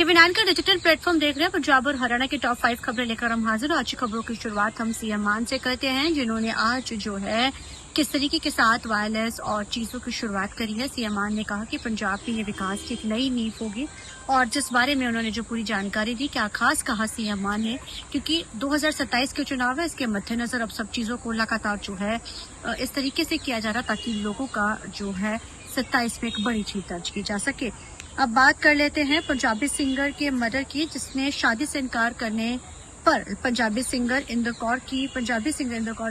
TV9 का digital platform देख रहे हैं। पंजाब और हरियाणा की टॉप 5 खबरें लेकर हम हाजिर। आज की खबरों की शुरुआत हम सीएम मान से करते हैं, जिन्होंने आज जो है किस तरीके के साथ वायरलेस और चीजों की शुरुआत करी है। सीएम मान ने कहा कि पंजाब के लिए विकास की एक नई नींव होगी, और जिस बारे में उन्होंने जो पूरी जानकारी दी, क्या खास कहा सीएम मान ने, क्योंकि 2027 के चुनाव है, इसके मद्देनजर अब सब चीजों को लगातार जो है इस तरीके से किया जा रहा ताकि लोगों का जो है 27 में एक बड़ी जीत दर्ज की जा सके। अब बात कर लेते हैं पंजाबी सिंगर के मर्डर की, जिसने शादी से इनकार करने पर पंजाबी सिंगर इंद्र कौर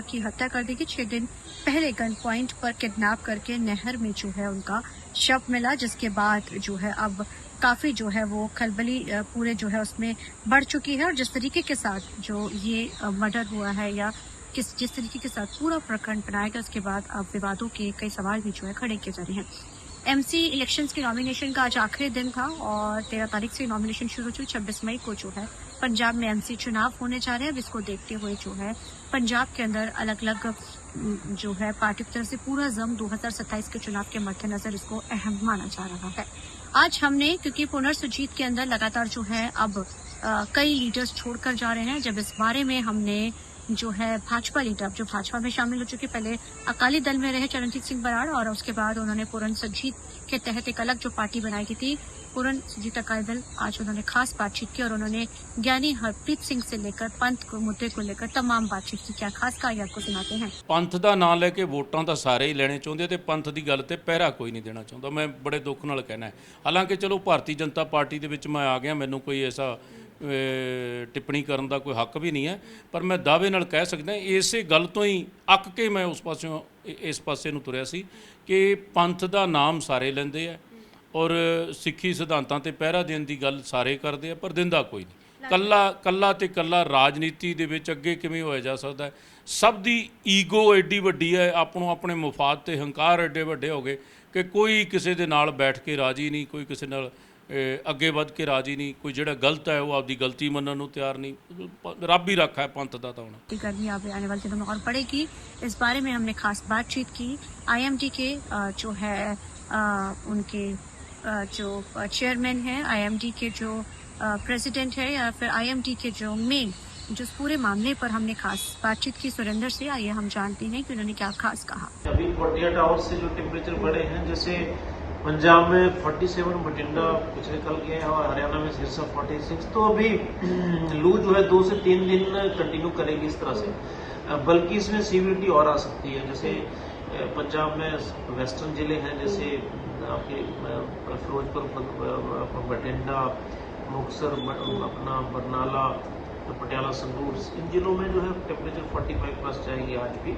की हत्या कर दी गई। 6 दिन पहले गन पॉइंट पर किडनैप करके नहर में जो है उनका शव मिला, जिसके बाद जो है अब काफी जो है वो खलबली पूरे जो है उसमें बढ़ चुकी है। और जिस तरीके के साथ जो ये मर्डर हुआ है या जिस तरीके के साथ पूरा प्रकरण बनाया गया, उसके बाद अब विवादों के कई सवाल भी जो है खड़े किए जा रहे हैं। एमसी इलेक्शंस की नॉमिनेशन का आज आखिरी दिन था और 13 तारीख से नॉमिनेशन शुरू हो चुकी। 26 मई को जो है पंजाब में एमसी चुनाव होने जा रहे हैं। अब इसको देखते हुए जो है पंजाब के अंदर अलग अलग जो है पार्टी की तरफ से पूरा जम 2027 के चुनाव के मद्देनजर इसको अहम माना जा रहा है। आज हमने, क्योंकि पुनर्सुजीत के अंदर लगातार जो है अब कई लीडर्स छोड़कर जा रहे हैं, जब इस बारे में हमने जो है भाजपा लीडर जो भाजपा में शामिल हो चुके, पहले अकाली दल में रहे चरणजीत सिंह बराड़, और उसके बाद उन्होंने पुनर्सुजीत के तहत एक अलग जो पार्टी बनाई गई थी पुनर्सुजीत अकाली दल, आज उन्होंने खास बातचीत की और उन्होंने ज्ञानी हरप्रीत सिंह से लेकर पंथ को मुद्दे को लेकर तमाम बातचीत की। क्या खास कहा आपको सुनाते हैं। पंथ ਦਾ ਨਾਂ ਲੈ ਕੇ ਵੋਟਾਂ ਤਾਂ ਸਾਰੇ ਹੀ ਲੈਣੇ ਚਾਹੁੰਦੇ ਤੇ ਪੰਥ ਦੀ ਗੱਲ ਤੇ ਪਹਿਰਾ ਕੋਈ ਨਹੀਂ ਦੇਣਾ ਚਾਹੁੰਦਾ। ਮੈਂ ਬੜੇ ਦੁੱਖ ਨਾਲ ਕਹਿਣਾ ਹੈ, ਹਾਲਾਂਕਿ ਚਲੋ ਭਾਰਤੀ ਜਨਤਾ ਪਾਰਟੀ ਦੇ ਵਿੱਚ ਮੈਂ ਆ ਗਿਆ, ਮੈਨੂੰ ਕੋਈ ਐਸਾ ਟਿੱਪਣੀ ਕਰਨ ਦਾ ਕੋਈ ਹੱਕ ਵੀ ਨਹੀਂ ਹੈ, ਪਰ ਮੈਂ ਦਾਅਵੇ ਨਾਲ ਕਹਿ ਸਕਦਾ ਇਸੇ ਗੱਲ ਤੋਂ ਹੀ ਅੱਕ ਕੇ ਮੈਂ ਉਸ ਪਾਸਿਓਂ ਇਸ ਪਾਸੇ ਨੂੰ ਤੁਰਿਆ ਸੀ ਕਿ ਪੰਥ ਦਾ ਨਾਮ ਸਾਰੇ ਲੈਂਦੇ ਆ ਔਰ ਸਿੱਖੀ ਸਿਧਾਂਤਾਂ ਤੇ ਪਹਿਰਾ ਦੇਣ ਦੀ ਗੱਲ ਸਾਰੇ ਕਰਦੇ ਆ, ਪਰ ਦਿੰਦਾ ਕੋਈ ਨਹੀਂ। ਕੱਲਾ ਰਾਜਨੀਤੀ ਦੇ ਵਿੱਚ ਅੱਗੇ ਕਿਵੇਂ ਹੋਇਆ ਜਾ ਸਕਦਾ ਹੈ। ਸਭ ਦੀ ਈਗੋ ਐਡੀ ਵੱਡੀ ਹੈ, ਆਪਣੋਂ ਆਪਣੇ ਮੁਫਾਦ ਤੇ ਹੰਕਾਰ ਐਡੇ ਵੱਡੇ ਹੋ ਗਏ ਕਿ ਕੋਈ ਕਿਸੇ ਦੇ ਨਾਲ ਬੈਠ ਕੇ ਰਾਜੀ ਨਹੀਂ, ਕੋਈ ਕਿਸੇ ਨਾਲ ਅੱਗੇ ਵੱਧ ਕੇ ਰਾਜੀ नहीं, कोई ਜਿਹੜਾ गलत है वो आपकी गलती ਮੰਨਣ ਨੂੰ ਤਿਆਰ नहीं। ਰੱਬ ही रखा है पंथ ਦਾ ਤਾਂ ਹੁਣ गर्मी आने वाले दिनों में और बढ़ेगी। इस बारे में हमने खास बातचीत की आईएमडी के जो है उनके जो चेयरमैन है, आईएमडी के जो प्रेसिडेंट है, या फिर आईएमडी के जो मेन जो पूरे मामले पर हमने खास बातचीत की सुरेंद्र से। आइए हम जानते हैं कि उन्होंने क्या खास कहा। अभी 48 आवर्स से जो टेम्परेचर बढ़े हैं, जैसे पंजाब में 47, बठिंडा पिछले कल गए हैं और हरियाणा में सिरसा 46, तो अभी लू जो है 2 से 3 दिन कंटिन्यू करेगी इस तरह से, बल्कि इसमें सीवियरिटी और आ सकती है। जैसे पंजाब में वेस्टर्न जिले हैं, जैसे आपके फिरोजपुर, बठिंडा, मुक्तसर, अपना बरनाला, पटियाला, संगरूर, इन जिलों में जो है टेम्परेचर 45 प्लस जाएगी आज भी,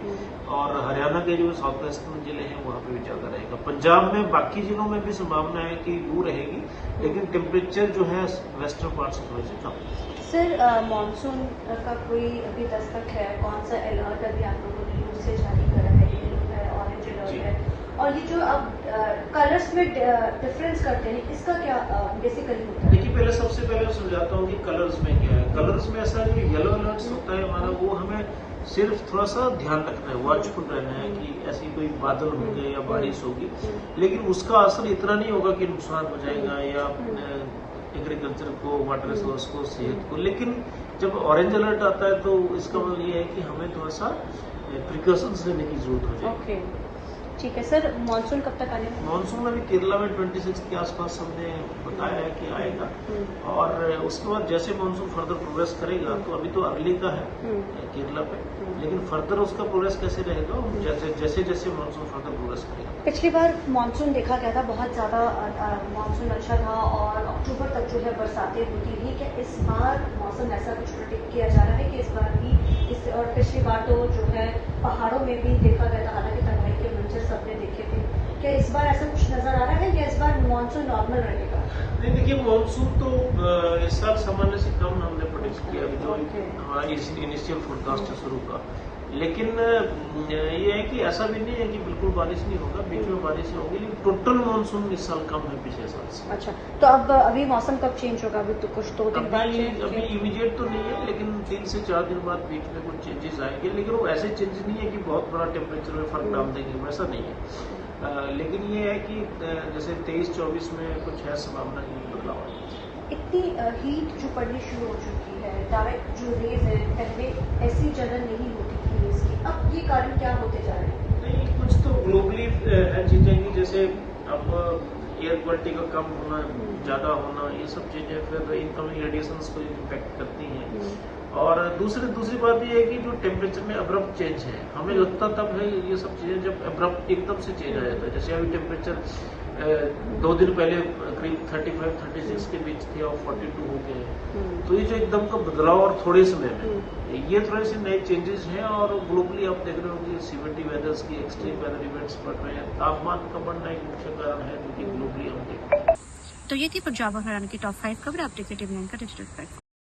और हरियाणा के जो साउथ वेस्टर्न जिले हैं वहाँ पे भी ज़्यादा रहेगा। पंजाब में बाकी जिलों में भी संभावना है कि लू रहेगी, लेकिन टेम्परेचर जो है वेस्टर्न पार्ट से थोड़े से कम। सर, मानसून का कोई अभी दस्तक है? कौन सा अलर्ट अभी आप लोगों ने न्यूज़ से जारी करा है? येलो है, ऑरेंज अलर्ट है, और ये जो अब कलर्स में डिफरेंस करते हैं, इसका क्या बेसिकली होता है? देखिए, पहले सबसे पहले समझाता हूँ कि कलर्स में क्या है। कलर्स में ऐसा जो येलो अलर्ट्स होता है हमारा, वो हमें सिर्फ थोड़ा सा ध्यान रखना है, वॉचफुल रहना है कि ऐसी कोई बादल होंगे या बारिश होगी, लेकिन उसका असर इतना नहीं होगा कि नुकसान हो जाएगा या एग्रीकल्चर को, वाटर रिसोर्स को, सेहत को। लेकिन जब ऑरेंज अलर्ट आता है तो इसका मतलब ये है कि हमें थोड़ा सा प्रिकॉशंस लेने की जरूरत हो जाएगी। ठीक है सर, मानसून कब तक आने? मानसून अभी केरला में 26 के आसपास हमने बताया है कि आएगा, और उसके बाद जैसे मानसून फर्दर प्रोग्रेस करेगा, तो अभी तो अगले का है केरला पे, लेकिन फर्दर उसका प्रोग्रेस कैसे रहेगा जैसे जैसे मानसून फर्दर प्रोग्रेस करेगा। पिछली बार मानसून देखा गया था, बहुत ज्यादा मानसून अच्छा था और अक्टूबर तक जो है बरसातें होती रही। क्या इस बार मौसम ऐसा कुछ प्रेडिक्ट किया जा रहा है कि इस बार भी और पिछली बार तो जो है पहाड़ों में भी देखा गया था, हालांकि तबाही के मंजर सबने देखे थे, क्या इस बार ऐसा कुछ नजर आ रहा है या इस बार मानसून नॉर्मल रहेगा? नहीं, देखिए, मानसून तो इस साल सामान्य से कम हमने प्रेडिक्ट किया, जो हमारा इनिशियल फोरकास्ट है शुरू का, लेकिन ये है कि ऐसा भी नहीं है कि बिल्कुल बारिश नहीं होगा, बीच में बारिश होगी, लेकिन टोटल मानसून इस साल कम है पिछले साल से। अच्छा, तो अब अभी मौसम कब चेंज होगा? अभी तो कुछ 2 दिन बाद अभी इमीडिएट तो नहीं है, लेकिन 3 से 4 दिन बाद बीच में कुछ चेंजेस आएंगे, लेकिन वो ऐसे चेंजेस नहीं है कि बहुत बड़ा टेम्परेचर में फर्क डाल देंगे, वैसा नहीं है। लेकिन ये है कि जैसे 23-24 में कुछ है संभावना की बदलाव। इतनी हीट जो पड़नी शुरू हो चुकी है, डायरेक्ट जो रेज है, पहले ऐसी जलन नहीं होती थी रेज की, अब ये कारण क्या होते जा रहे हैं? नहीं, कुछ तो ग्लोबली है चीजें की, जैसे अब एयर क्वालिटी का कम होना, ज्यादा होना, ये सब चीजें फिर इनकमिंग रेडिएशंस को इम्पैक्ट करती हैं। और दूसरी बात ये है कि जो टेम्परेचर में अब्रप्ट चेंज है, हमें लगता तब है ये सब चीजें जब अब्रप्ट एकदम से चेंज आ जाता है। जैसे अभी टेम्परेचर 2 दिन पहले करीब 35-36 के बीच थे और 42 हो गए, तो ये जो एकदम का बदलाव और थोड़े समय में ये थोड़े से नए चेंजेस हैं। और ग्लोबली आप देख रहे हो कि सीवियरिटी वेदर्स की, एक्सट्रीम वेदर इवेंट्स बढ़ रहे हैं, तापमान का बढ़ना एक मुख्य कारण है जो कि ग्लोबली हम देख रहे हैं। तो ये थी पंजाब और हरियाणा की टॉप 5 खबर। आप टिकट का डिजिटल प्लेटफॉर्म।